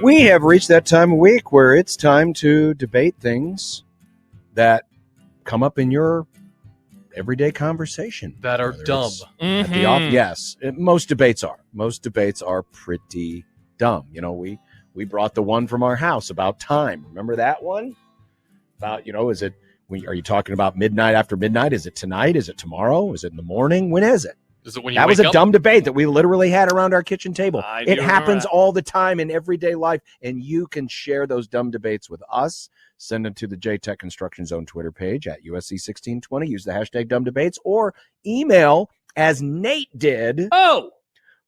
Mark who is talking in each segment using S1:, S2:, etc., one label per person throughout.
S1: We have reached that time of week where it's time to debate things that come up in your everyday conversation.
S2: That are dumb.
S1: At the office. Yes, most debates are. Most debates are pretty dumb. You know, we brought the one from our house about time. Remember that one? About, is it, are you talking about midnight after midnight? Is it tonight? Is it tomorrow? Is it in the morning? When is it?
S2: Is it when you
S1: That
S2: wake
S1: was a
S2: up?
S1: dumb debate that we literally had around our kitchen table. It happens
S3: that.
S1: all the time in everyday life, and you can share those dumb debates with us. Send them to the JTech Construction Zone Twitter page at USC1620. Use the hashtag dumb debates, or email, as Nate did.
S3: Oh!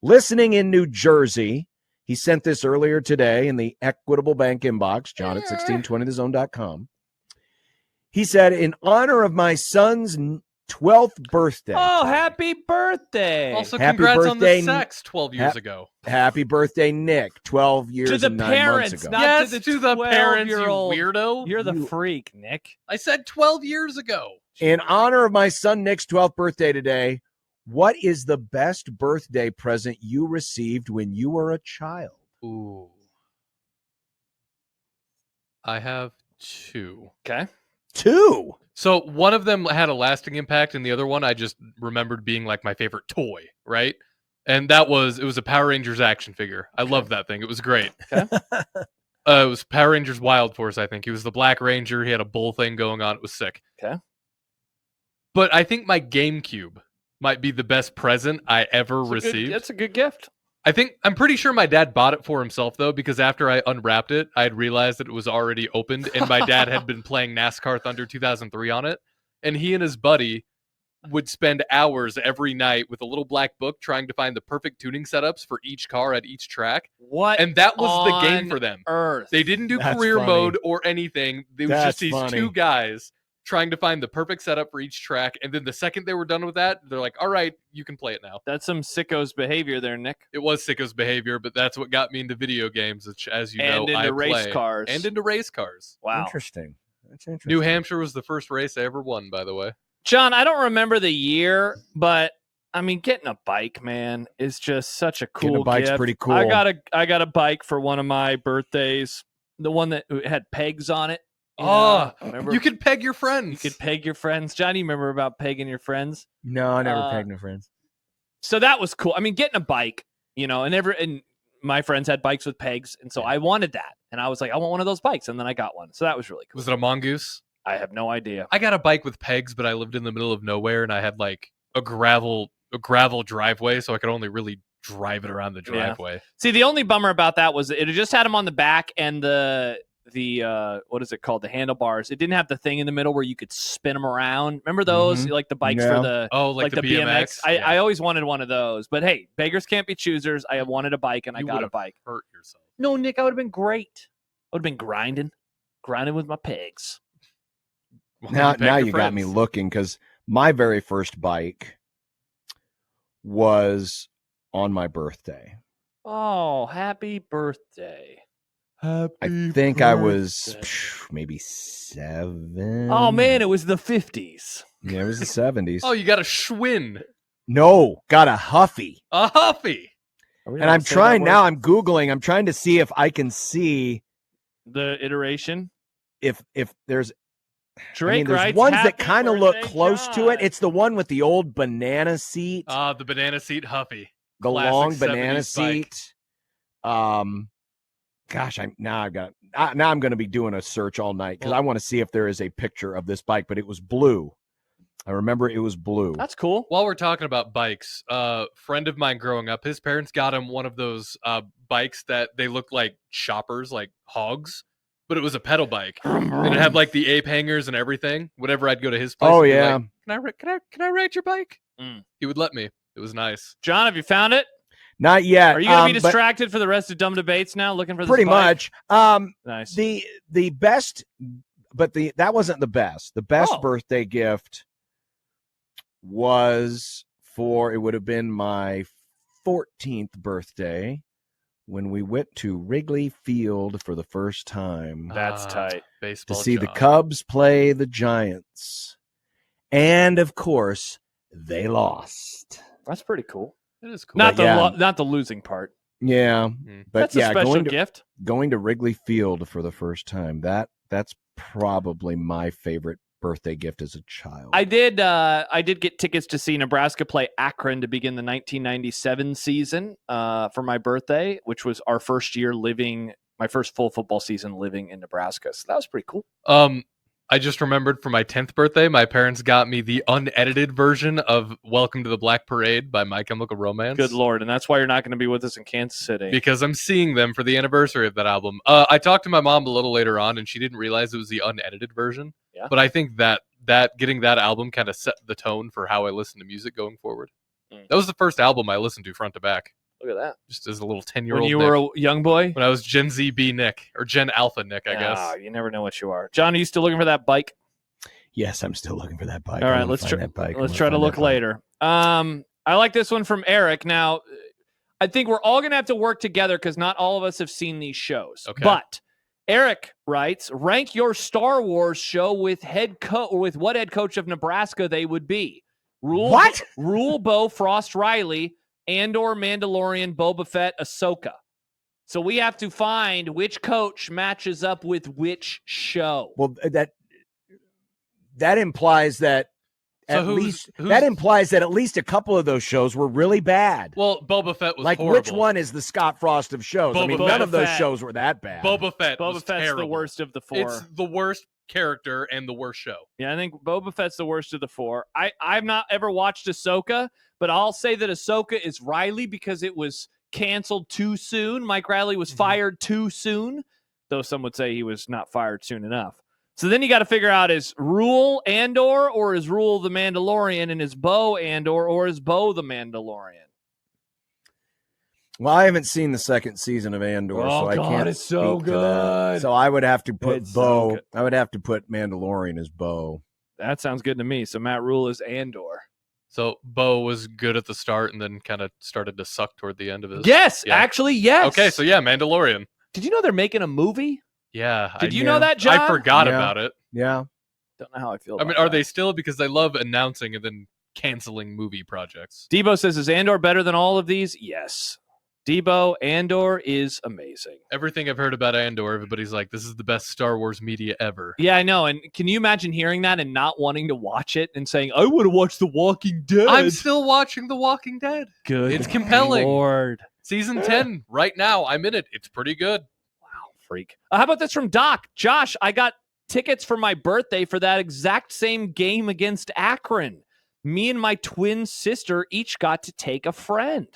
S1: Listening in New Jersey. He sent this earlier today in the Equitable Bank inbox, John at 1620thezone.com. He said, in honor of my son's 12th birthday.
S3: Oh, happy birthday.
S2: Also,
S1: Happy
S2: congrats on
S1: birthday,
S2: the sex 12 years ago.
S1: Happy birthday, Nick. 12 years
S3: To the
S1: and 9
S3: parents,
S1: months ago.
S3: not
S2: Yes,
S3: to the
S2: parents, you
S3: 12-year-old.
S2: weirdo.
S3: You're the freak, Nick.
S2: I said 12 years ago.
S1: In honor of my son Nick's 12th birthday today, what is the best birthday present you received when you were a child?
S2: Ooh. I have two.
S3: Okay.
S1: 2.
S2: So one of them had a lasting impact, and the other one I just remembered being like my favorite toy, right? And it was a Power Rangers action figure. I loved that thing. It was great.
S3: Okay.
S2: It was Power Rangers Wild Force, I think. He was the Black Ranger. He had a bull thing going on. It was sick.
S3: Okay.
S2: But I think my GameCube might be the best present I ever received.
S3: That's a good gift.
S2: I'm pretty sure my dad bought it for himself, though, because after I unwrapped it, I had realized that it was already opened, and my dad had been playing NASCAR Thunder 2003 on it. And he and his buddy would spend hours every night with a little black book trying to find the perfect tuning setups for each car at each track.
S3: What?
S2: And that was the game for them.
S3: Earth.
S2: They didn't do
S1: That's
S2: career
S1: funny.
S2: mode or anything. It was
S1: That's
S2: just these
S1: funny.
S2: two guys trying to find the perfect setup for each track. And then the second they were done with that, they're like, all right, you can play it now.
S3: That's some sicko's behavior there, Nick.
S2: It was sicko's behavior, but that's what got me into video games, which, as you
S3: And
S2: know,
S3: into
S2: I
S3: race
S2: play.
S3: cars.
S2: And into race cars.
S3: Wow.
S1: Interesting. That's interesting.
S2: New Hampshire was the first race I ever won, by the way.
S3: John, I don't remember the year, but I mean, getting a bike, man, is just such a cool
S1: Getting a bike's
S3: gift.
S1: pretty cool.
S3: I got a bike for one of my birthdays. The one that had pegs on it. Remember?
S2: You could peg your friends.
S3: You could peg your friends. Johnny, you remember about pegging your friends?
S1: No, I never pegged no friends.
S3: So that was cool. I mean, getting a bike, and my friends had bikes with pegs, and so I wanted that. And I was like, I want one of those bikes, and then I got one. So that was really cool.
S2: Was it a mongoose?
S3: I have no idea.
S2: I got a bike with pegs, but I lived in the middle of nowhere, and I had like a gravel driveway, so I could only really drive it around the driveway.
S3: See, the only bummer about that was it just had them on the back and the what is it called? The handlebars. It didn't have the thing in the middle where you could spin them around. Remember those? Like the bikes for the
S2: like the BMX.
S3: I always wanted one of those. But hey, beggars can't be choosers. I wanted a bike and I got a bike.
S2: Hurt yourself.
S3: No, Nick, I would have been great. I would have been grinding with my pegs.
S1: Now you got me looking, because my very first bike was on my birthday.
S3: Oh, happy birthday.
S1: I think I was maybe 7.
S3: Oh, man, it was the 50s.
S1: Yeah, it was the 70s.
S2: Oh, you got a Schwinn.
S1: No, got a Huffy.
S2: A Huffy.
S1: And I'm trying now, I'm Googling, I'm trying to see if I can see
S3: the iteration.
S1: If there's
S3: Drake,
S1: there's ones that kind of look close to it. It's the one with the old banana seat.
S2: The banana seat Huffy.
S1: The
S2: Classic
S1: long banana
S2: 70s bike.
S1: seat. Gosh, I'm going to be doing a search all night because I want to see if there is a picture of this bike, but it was blue. I remember it was blue.
S3: That's cool.
S2: While we're talking about bikes, a friend of mine growing up, his parents got him one of those bikes that they look like choppers, like hogs, but it was a pedal bike, and it had like the ape hangers and everything. Whenever I'd go to his place,
S1: Oh
S2: he'd be
S1: yeah,
S2: like, can I ride your bike? He would let me. It was nice.
S3: John, have you found it?
S1: Not yet.
S3: Are you going to be distracted for the rest of Dumb Debates now, looking for this
S1: pretty
S3: bike?
S1: much?
S3: Nice.
S1: The best, but that wasn't the best. The best birthday gift was it would have been my 14th birthday when we went to Wrigley Field for the first time.
S3: That's tight.
S2: Baseball
S1: to see the Cubs play the Giants. And of course, they lost.
S3: That's pretty cool.
S2: It is cool.
S3: Not the losing part.
S1: Yeah, but
S3: That's a special
S1: going
S3: gift.
S1: going to Wrigley Field for the first time. That's probably my favorite birthday gift as a child.
S3: I did get tickets to see Nebraska play Akron to begin the 1997 season for my birthday, which was our first year my first full football season living in Nebraska. So that was pretty cool.
S2: I just remembered for my 10th birthday, my parents got me the unedited version of Welcome to the Black Parade by My Chemical Romance.
S3: Good Lord. And that's why you're not going to be with us in Kansas City.
S2: Because I'm seeing them for the anniversary of that album. I talked to my mom a little later on, and she didn't realize it was the unedited version.
S3: Yeah.
S2: But I think that getting that album kind of set the tone for how I listen to music going forward. That was the first album I listened to front to back.
S3: Look at that.
S2: Just as a little 10-year-old
S3: When you
S2: Nick.
S3: were a young boy?
S2: When I was Gen Z B Nick, or Gen Alpha Nick, I guess.
S3: You never know what you are. John, are you still looking for that bike?
S1: Yes, I'm still looking for that bike.
S3: All right, let's try to look later. I like this one from Eric. Now, I think we're all going to have to work together because not all of us have seen these shows.
S2: Okay.
S3: But Eric writes, rank your Star Wars show with what head coach of Nebraska they would be. Rule Bo Frost Riley and/or Mandalorian Boba Fett Ahsoka. So we have to find which coach matches up with which show.
S1: Well, that implies that at least a couple of those shows were really bad.
S2: Well, Boba Fett was
S1: like
S2: horrible.
S1: Which one is the Scott Frost of shows? None of those shows were that bad.
S2: Boba Fett's
S3: terrible. The worst of the four.
S2: It's the worst character and the worst show.
S3: Yeah, I think Boba Fett's the worst of the four. I've not ever watched Ahsoka, but I'll say that Ahsoka is Riley because it was canceled too soon. Mike Riley was fired too soon, though some would say he was not fired soon enough. So then you got to figure out, is Rule Andor or is Rule the Mandalorian, and is Bo Andor or is Bo the Mandalorian?
S1: Well, I haven't seen the second season of Andor, so I can't.
S3: It's so
S1: speak to that.
S3: good.
S1: So I would have to put Bo.
S3: So
S1: I would have to put Mandalorian as Bo.
S3: That sounds good to me. So Matt Rule is Andor.
S2: So Bo was good at the start and then kind of started to suck toward the end of his.
S3: Yes,
S2: Yeah.
S3: actually, yes.
S2: Okay, so yeah, Mandalorian.
S3: Did you know they're making a movie?
S2: Yeah.
S3: Did you know that, John?
S2: I forgot about it.
S1: Yeah.
S3: Don't know how I feel
S2: I
S3: about
S2: mean, are
S3: that.
S2: they still? Because they love announcing and then canceling movie projects.
S3: Debo says, is Andor better than all of these? Yes. Debo, Andor is amazing.
S2: Everything I've heard about Andor, everybody's like, this is the best Star Wars media ever.
S3: Yeah, I know. And can you imagine hearing that and not wanting to watch it and saying, I want to watch The Walking Dead?
S2: I'm still watching The Walking Dead.
S3: Good.
S2: It's compelling.
S3: Lord.
S2: Season 10, right now. I'm in it. It's pretty good.
S3: Wow, freak. How about this from Doc? Josh, I got tickets for my birthday for that exact same game against Akron. Me and my twin sister each got to take a friend.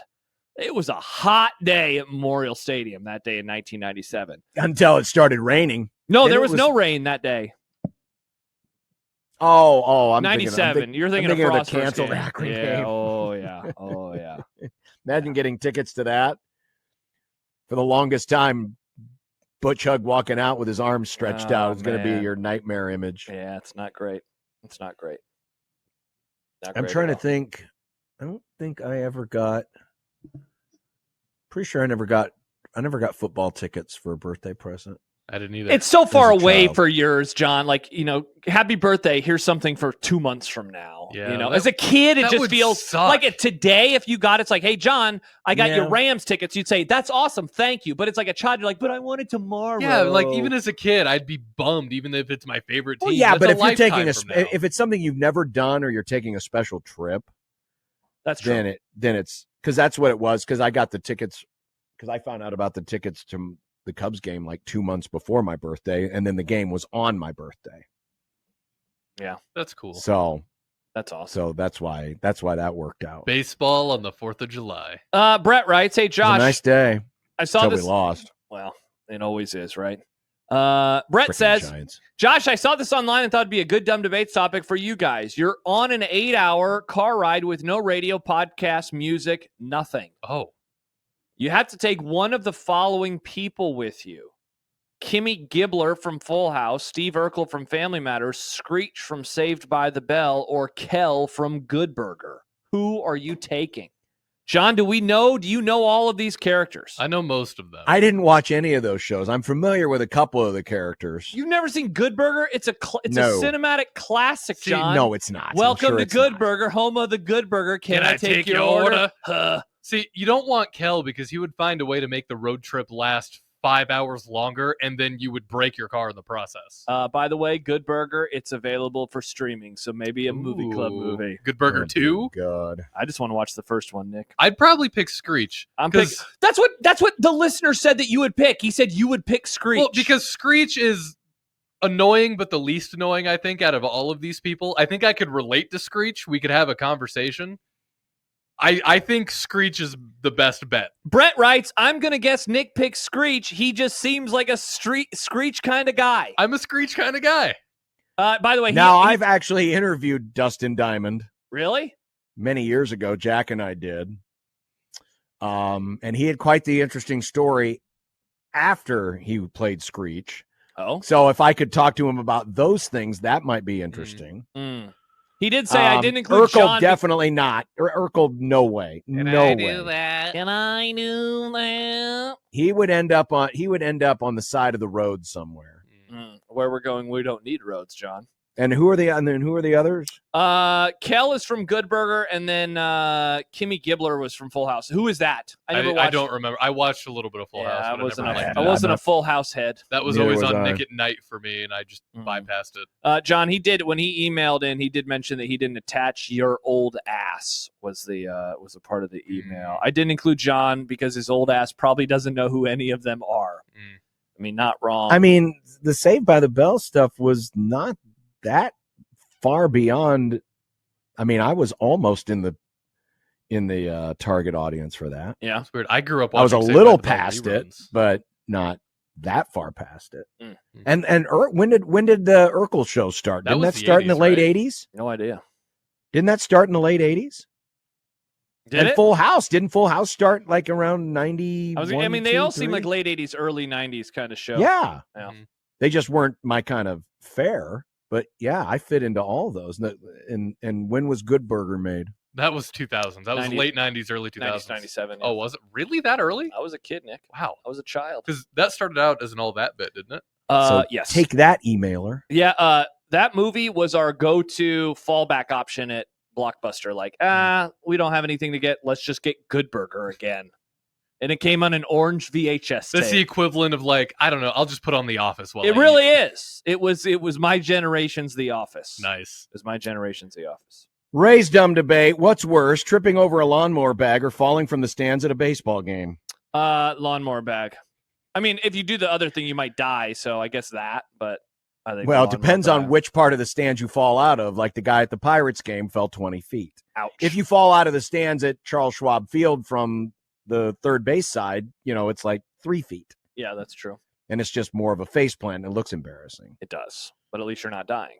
S3: It was a hot day at Memorial Stadium that day in 1997.
S1: Until it started raining.
S3: No,
S1: And
S3: there
S1: it
S3: was no rain that day.
S1: I'm
S3: 97. You're thinking
S1: of
S3: Frost
S1: the canceled
S3: game.
S1: Akron
S3: Yeah,
S1: game.
S3: oh, yeah. Oh, yeah.
S1: Imagine getting tickets to that. For the longest time, Butch Hug walking out with his arms stretched out is going to be your nightmare image.
S3: Yeah, it's not great. It's not great.
S1: I'm trying to think. I don't think I ever got. Pretty sure I never got football tickets for a birthday present.
S2: I didn't either.
S3: It's so far
S1: As a
S3: away
S1: child.
S3: for yours, John. Like, happy birthday. Here's something for 2 months from now.
S2: Yeah,
S3: As a kid, it
S2: that
S3: just
S2: would
S3: feels
S2: suck.
S3: like it today. If you got it's like, hey, John, I got
S1: Yeah.
S3: your Rams tickets. You'd say, that's awesome. Thank you. But it's like a child. You're like, but I want it tomorrow.
S2: Yeah, like even as a kid, I'd be bummed, even if it's my favorite team.
S1: Well, yeah,
S2: That's
S1: but
S2: a
S1: if you're taking
S2: lifetime from now.
S1: if it's something you've never done or you're taking a special trip,
S3: that's true.
S1: then it's because that's what it was. Because I got the tickets. Because I found out about the tickets to the Cubs game like 2 months before my birthday, and then the game was on my birthday.
S3: Yeah,
S2: that's cool.
S1: So
S3: that's awesome.
S1: So that's why that worked out.
S2: Baseball on the 4th of July.
S3: Brett writes, hey, Josh.
S1: It was a nice day.
S3: I saw
S1: Until
S3: this.
S1: we lost.
S3: Well, it always is, right? Brett
S1: Frickin'
S3: says,
S1: Giants.
S3: Josh, I saw this online and thought it'd be a good dumb debates topic for you guys. You're on an 8-hour car ride with no radio, podcast, music, nothing.
S2: Oh.
S3: You have to take one of the following people with you. Kimmy Gibbler from Full House, Steve Urkel from Family Matters, Screech from Saved by the Bell, or Kel from Good Burger. Who are you taking? John, do you know all of these characters?
S2: I know most of them.
S1: I didn't watch any of those shows. I'm familiar with a couple of the characters.
S3: You've never seen Good Burger? It's a cinematic classic, John.
S1: No, it's not.
S3: Welcome
S1: sure
S3: to
S1: it's
S3: Good
S1: not.
S3: Burger, home of the Good Burger. Can I take your
S2: order?
S3: order?
S2: See, you don't want Kel because he would find a way to make the road trip last 5 hours longer, and then you would break your car in the process.
S3: By the way, Good Burger, it's available for streaming, so maybe a movie club
S2: Ooh.
S3: movie.
S2: Good Burger 2?
S1: God.
S3: I just want to watch the first one, Nick.
S2: I'd probably pick Screech.
S3: That's what the listener said that you would pick. He said you would pick Screech.
S2: Well, because Screech is annoying, but the least annoying, I think, out of all of these people. I think I could relate to Screech. We could have a conversation. I think Screech is the best bet.
S3: Brett writes, I'm going to guess Nick picks Screech. He just seems like a Screech kind of guy.
S2: I'm a Screech kind of guy.
S3: By the way,
S1: I've actually interviewed Dustin Diamond.
S3: Really?
S1: Many years ago, Jack and I did. And he had quite the interesting story after he played Screech.
S3: Oh.
S1: So if I could talk to him about those things, that might be interesting.
S3: He did say I didn't include
S1: Urkel,
S3: John.
S1: definitely not. Urkel, no way. No way.
S3: That? Can I do that?
S1: He would end up on the side of the road somewhere.
S3: Where we're going, we don't need roads, John.
S1: And who are the others?
S3: Kel is from Good Burger, and then Kimmy Gibbler was from Full House. Who is that?
S2: I don't remember. I watched a little bit of Full House.
S3: I wasn't a Full House head.
S2: That was always on Nick at Night for me, and I just bypassed it.
S3: John, he did when he emailed in. He did mention that he didn't attach your old ass was a part of the email. I didn't include John because his old ass probably doesn't know who any of them are. I mean, not wrong.
S1: I mean, the Saved by the Bell stuff was not that far beyond. I mean, I was almost in the target audience for that.
S3: Yeah,
S2: it's weird. I grew up.
S1: I was a little past it, but not that far past it. And when did the Urkel show start? Didn't that start in the late 80s?
S3: No idea.
S1: Didn't that start in the late 80s?
S3: Did it?
S1: Full House didn't Full House start like around 90?
S3: I mean, they all seem like late 80s, early 90s kind of show.
S1: Yeah. They just weren't my kind of fare. But yeah, I fit into all those. And when was Good Burger made?
S2: That was 2000s. That was late 90s, early 2000s.
S3: 97.
S2: Yeah. Oh, was it really that early?
S3: I was a kid, Nick.
S2: Wow.
S3: I was a child.
S2: Because that started out as an All That bit, didn't it?
S3: Yes.
S1: Take that, emailer.
S3: Yeah. That movie was our go-to fallback option at Blockbuster. Like, we don't have anything to get. Let's just get Good Burger again. And it came on an orange VHS tape.
S2: That's the equivalent of like, I don't know, I'll just put on The Office while
S3: it really is. It was my generation's The Office.
S2: Nice.
S3: It was my generation's The Office.
S1: Ray's dumb debate. What's worse, tripping over a lawnmower bag or falling from the stands at a baseball game?
S3: Lawnmower Bag. I mean, if you do the other thing, you might die. So I guess that, but I think.
S1: Well, it depends on which part of the stands you fall out of. Like the guy at the Pirates game fell 20 feet.
S3: Ouch.
S1: If you fall out of the stands at Charles Schwab Field from the third base side, it's like 3 feet.
S3: Yeah, that's true.
S1: And it's just more of a face plant. It looks embarrassing.
S3: It does, but at least you're not dying.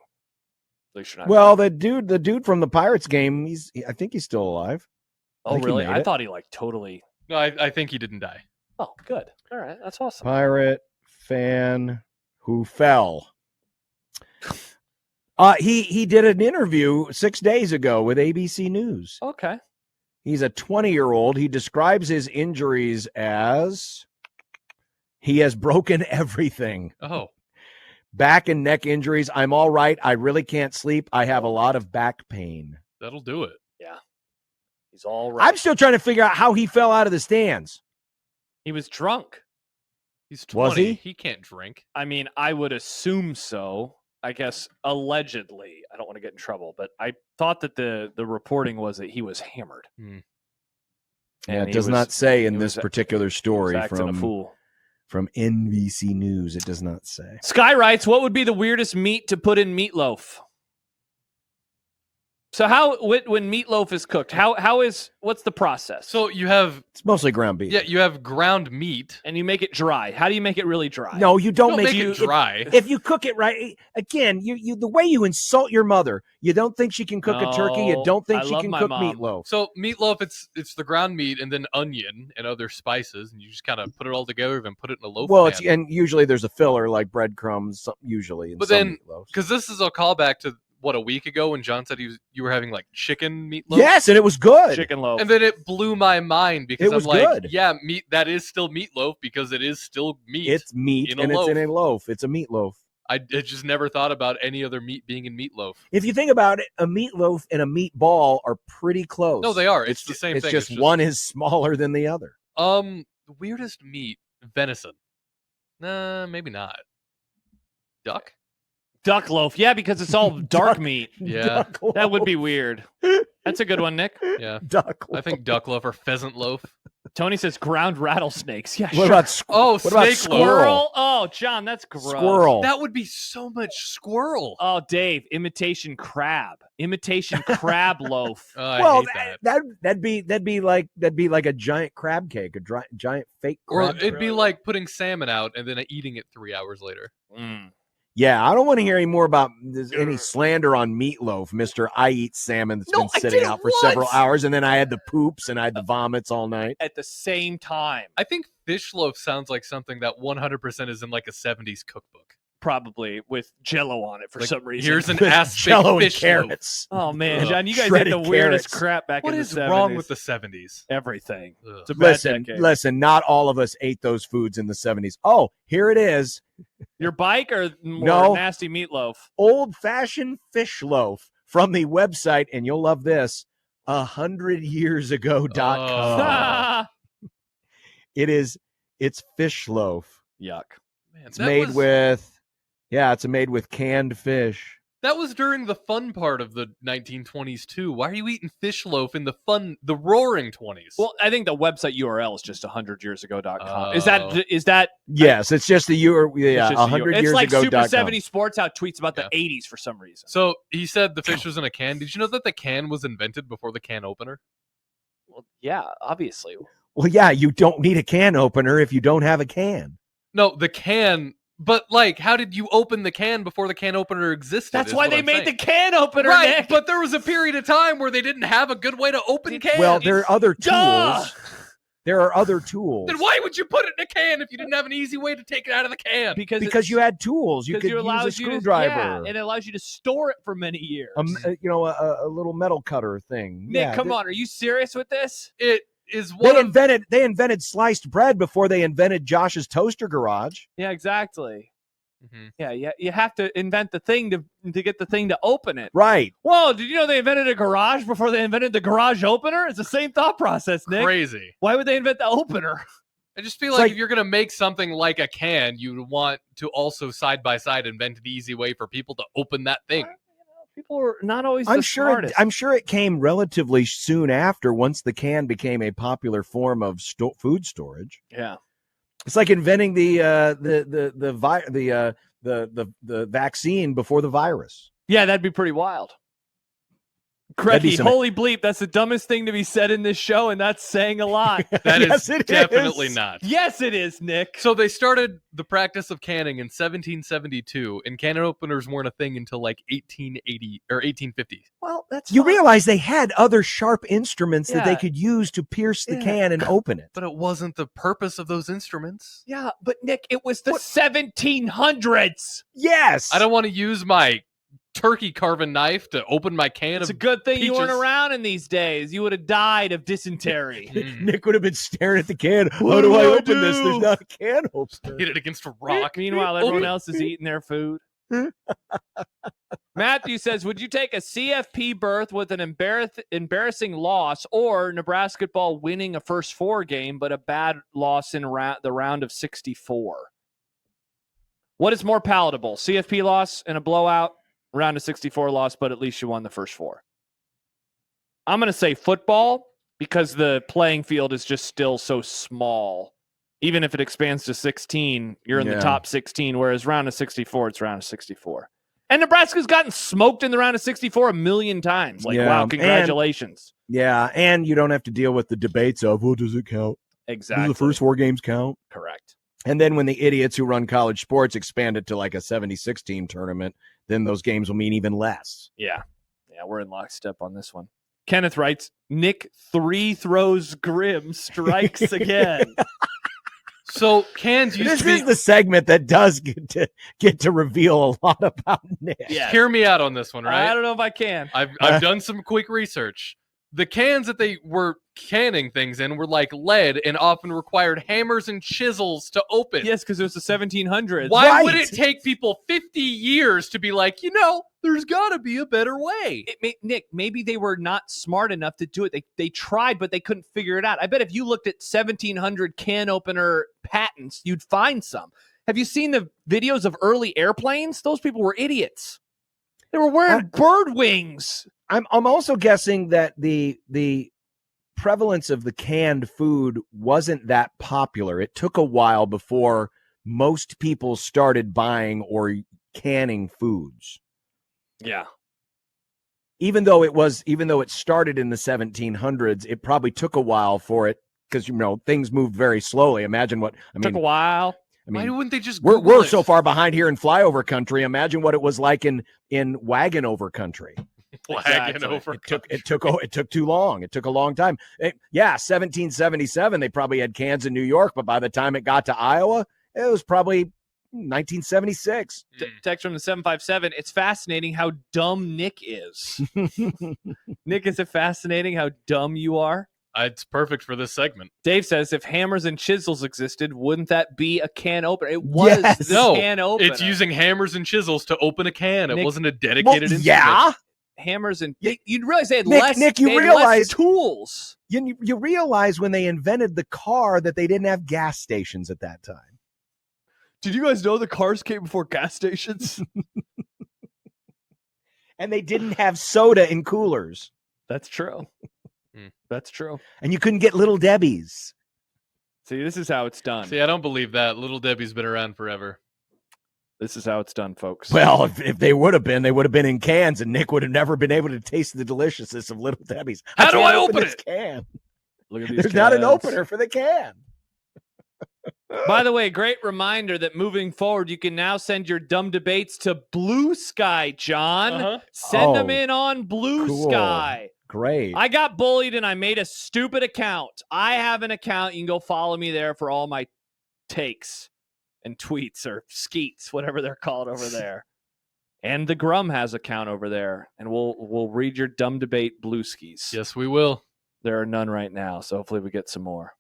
S3: At least you're not.
S1: Well,
S3: dying.
S1: the dude from the Pirates game, I think he's still alive.
S3: Oh, really? I thought he totally.
S2: No, I think he didn't die.
S3: Oh, good. All right, that's awesome.
S1: Pirate fan who fell. He did an interview 6 days ago with ABC News.
S3: Okay.
S1: He's a 20-year-old. He describes his injuries as he has broken everything.
S2: Oh.
S1: Back and neck injuries. I'm all right. I really can't sleep. I have a lot of back pain.
S2: That'll do it.
S3: Yeah. He's all right.
S1: I'm still trying to figure out how he fell out of the stands.
S3: He was drunk.
S2: He's 20.
S1: Was he?
S2: He can't drink.
S3: I mean, I would assume so. I guess allegedly. I don't want to get in trouble, but I thought that the reporting was that he was hammered.
S1: And it does not say in this particular story from NBC News. It does not say.
S3: Sky writes, what would be the weirdest meat to put in meatloaf? So when meatloaf is cooked, what's the process?
S2: So it's
S1: mostly ground beef.
S2: Yeah, you have ground meat.
S3: And you make it dry. How do you make it really dry?
S1: No, you don't
S2: make it dry.
S1: If you cook it right, again, you the way you insult your mother, you don't think she can cook a turkey, you don't think she can cook meatloaf.
S2: So meatloaf, it's the ground meat and then onion and other spices, and you just kind of put it all together and put it in a loaf.
S1: Well, and usually there's a filler like breadcrumbs, usually.
S2: But then, because this is a callback to a week ago when John said you were having like chicken meatloaf.
S1: Yes, and it was good.
S3: Chicken loaf.
S2: And then it blew my mind because I'm like,
S1: good.
S2: Yeah, meat, that is still meatloaf because it is still meat.
S1: It's meat and it's in a loaf. It's a meatloaf.
S2: I just never thought about any other meat being in meatloaf.
S1: If you think about it, a meatloaf and a meatball are pretty close.
S2: No, they are. It's the same
S1: It's
S2: thing.
S1: just one is smaller than the other.
S2: The weirdest meat, venison. Nah, maybe not. Duck?
S3: Duck loaf. Yeah, because it's all dark meat.
S2: Yeah.
S3: That would be weird. That's a good one, Nick.
S2: Yeah.
S1: Duck loaf.
S2: I think duck loaf or pheasant loaf.
S3: Tony says ground rattlesnakes. Yeah,
S1: What
S3: sure.
S1: about
S2: Oh,
S1: what about
S2: snake
S1: squirrel?
S2: loaf.
S3: Squirrel? Oh, John, that's gross.
S1: Squirrel.
S2: That would be so much squirrel.
S3: Oh, Dave, imitation crab. Imitation crab loaf.
S2: I
S1: well,
S2: hate that.
S1: that'd be like a giant crab cake, a giant fake
S2: Or
S1: crab.
S2: it'd be like putting salmon out and then eating it 3 hours later.
S1: Yeah, I don't want to hear any more about any slander on Meatloaf, Mr. I eat salmon that's been sitting out for several hours, and then I had the poops and I had the vomits all night.
S3: At the same time.
S2: I think fish loaf sounds like something that 100% is in like a 70s cookbook.
S3: Probably with Jello on it for
S2: Like,
S3: some reason.
S2: Here's an
S1: With
S2: ass
S1: Jello and
S2: fish loaf.
S1: carrots.
S3: Oh man,
S2: Ugh.
S3: John, you guys ate
S1: Shredded
S3: the weirdest
S1: carrots.
S3: crap back
S2: What
S3: in
S2: is
S3: the 70s.
S2: wrong with the 70s?
S3: Everything?
S2: Ugh.
S3: It's a bad
S1: Listen,
S3: decade.
S1: not all of us ate those foods in the 70s. Oh, here it is.
S3: Your bike or more
S1: No.
S3: nasty meatloaf?
S1: Old-fashioned fish loaf from the website, and you'll love this, 100yearsago.com. It's fish loaf.
S3: Yuck.
S2: Man,
S1: It's made with canned fish.
S2: That was during the fun part of the 1920s too. Why are you eating fish loaf in the roaring 20s?
S3: Well, I think the website URL is just 100yearsago.com.
S2: Oh.
S3: Is that
S1: Yes, it's just the
S3: it's just
S1: 100
S3: It's
S1: years
S3: like
S1: ago.
S3: Super 70 Sports out tweets about
S2: Yeah.
S3: the 80s for some reason.
S2: So he said the fish was in a can. Did you know that the can was invented before the can opener?
S3: Well, yeah, obviously.
S1: Well, yeah, you don't need a can opener if you don't have a can.
S2: No, the can. But like, how did you open the can before the can opener existed?
S3: That's
S2: is
S3: why
S2: what
S3: they
S2: I'm
S3: made
S2: saying.
S3: the can opener,
S2: Right,
S3: Nick.
S2: but there was a period of time where they didn't have a good way to open cans.
S1: Well, there are other
S3: Duh!
S1: tools. There are other tools.
S2: Then why would you put it in a can if you didn't have an easy way to take it out of the can?
S1: Because you had tools. You could use a screwdriver.
S3: And it allows you to store it for many years.
S1: A little metal cutter thing.
S3: Nick, come on. Are you serious with this?
S2: It is one
S1: They invented sliced bread before they invented Josh's toaster garage.
S3: Yeah, exactly.
S2: Mhm.
S3: Yeah, you have to invent the thing to get the thing to open it.
S1: Right.
S3: Whoa, did you know they invented a garage before they invented the garage opener? It's the same thought process, Nick.
S2: crazy.
S3: Why would they invent the opener?
S2: I just feel
S1: It's
S2: like
S1: like-
S2: if you're gonna make something like a can, you would want to also side by side invent an easy way for people to open that thing.
S3: People are not always
S1: I'm
S3: the
S1: sure.
S3: smartest.
S1: I'm sure it came relatively soon after, once the can became a popular form of food storage.
S3: Yeah.
S1: It's like inventing the vaccine before the virus.
S3: Yeah, that'd be pretty wild.
S1: That'd be
S3: Cracky,
S1: some-
S3: holy bleep, that's the dumbest thing to be said in this show, and that's saying a lot.
S2: That is
S1: Yes, it
S2: definitely
S1: is.
S2: not.
S3: Yes, it is, Nick.
S2: So they started the practice of canning in 1772, and can openers weren't a thing until like 1880 or 1850.
S3: Well, that's
S1: You
S3: fine.
S1: realize they had other sharp instruments that they
S3: Yeah.
S1: could use to pierce the
S3: Yeah.
S1: can and open it.
S2: But it wasn't the purpose of those instruments.
S3: Yeah, but Nick, it was the 1700s.
S1: Yes.
S2: I don't want to use my turkey carving knife to open my can
S3: It's a
S2: of
S3: good thing you weren't
S2: peaches.
S3: around in these days. You would have died of dysentery.
S1: Nick would have been staring at the can. How
S3: What
S1: do
S3: do
S1: I
S3: I
S1: open this?
S3: do?
S1: There's not a can opener.
S2: hit it against a rock.
S3: Meanwhile, everyone else is eating their food. Matthew says, would you take a CFP berth with an embarrassing loss, or Nebraska ball winning a first four game but a bad loss in the round of 64? What is more palatable? CFP loss and a blowout, round of 64 loss, but at least you won the first four. I'm going to say football, because the playing field is just still so small. Even if it expands to 16, you're in the
S1: Yeah.
S3: top 16, whereas round of 64, it's round of 64. And Nebraska's gotten smoked in the round of 64 a million times. Like,
S1: Yeah,
S3: wow,
S1: and-
S3: congratulations.
S1: Yeah, and you don't have to deal with the debates of, well, does it count?
S3: Exactly.
S1: Do the first four games count?
S3: Correct.
S1: And then when the idiots who run college sports expand it to like a 76 team tournament, then those games will mean even less.
S3: Yeah. Yeah, we're in lockstep on this one. Kenneth writes, Nick 3 throws grim strikes again.
S2: So cans used
S1: This
S2: to be.
S1: is the segment that does get to reveal a lot about Nick.
S3: Yeah.
S2: Hear me out on this one, right?
S3: I don't know if I can.
S2: I've done some quick research. The cans that they were canning things in were like lead and often required hammers and chisels to open.
S3: Yes, because it was the 1700s.
S2: Why would
S1: Right.
S2: it take people 50 years to be like, there's got to be a better way?
S3: Nick, maybe they were not smart enough to do it. They tried, but they couldn't figure it out. I bet if you looked at 1700 can opener patents, you'd find some. Have you seen the videos of early airplanes? Those people were idiots. They were wearing bird wings.
S1: I'm also guessing that the prevalence of the canned food wasn't that popular. It took a while before most people started buying or canning foods.
S3: Yeah.
S1: Even though it started in the 1700s, it probably took a while for it because things moved very slowly.
S3: Took a while.
S2: Why wouldn't they just
S1: we're
S2: Google it?
S1: so far behind here in flyover country. Imagine what it was like in wagon over country.
S2: Wagon over.
S1: It took too long. It took a long time. 1777 they probably had cans in New York, but by the time it got to Iowa, it was probably 1976.
S3: Text from the 757. It's fascinating how dumb Nick is. Nick, is it fascinating how dumb you are?
S2: It's perfect for this segment.
S3: Dave says, if hammers and chisels existed, wouldn't that be a can opener? It was the can opener.
S2: It's using hammers and chisels to open a can. It
S3: Nick,
S2: wasn't a dedicated instrument.
S1: Yeah.
S3: Hammers and you'd realize they had
S1: Nick, you
S3: they had
S1: realize
S3: less tools.
S1: You realize when they invented the car that they didn't have gas stations at that time.
S3: Did you guys know the cars came before gas stations?
S1: And they didn't have soda in coolers.
S3: That's true. That's true.
S1: And you couldn't get Little Debbie's.
S3: See, this is how it's done.
S2: See, I don't believe that. Little Debbie's been around forever.
S3: This is how it's done, folks.
S1: Well, if they would have been in cans, and Nick would have never been able to taste the deliciousness of Little Debbie's.
S2: How do I open
S1: this
S2: it?
S1: Can?
S3: Look at these
S1: There's not an
S3: cans.
S1: opener for the can.
S3: By the way, great reminder that moving forward, you can now send your dumb debates to Blue Sky, John.
S2: Uh-huh.
S3: Send them in on Blue
S1: Cool.
S3: Sky.
S1: Great.
S3: I got bullied and I made a stupid account. I have an account. You can go follow me there for all my takes and tweets or skeets, whatever they're called over there. And the Grum has an account over there, and we'll read your dumb debate blue skis.
S2: Yes, we will.
S3: There are none right now, so hopefully we get some more.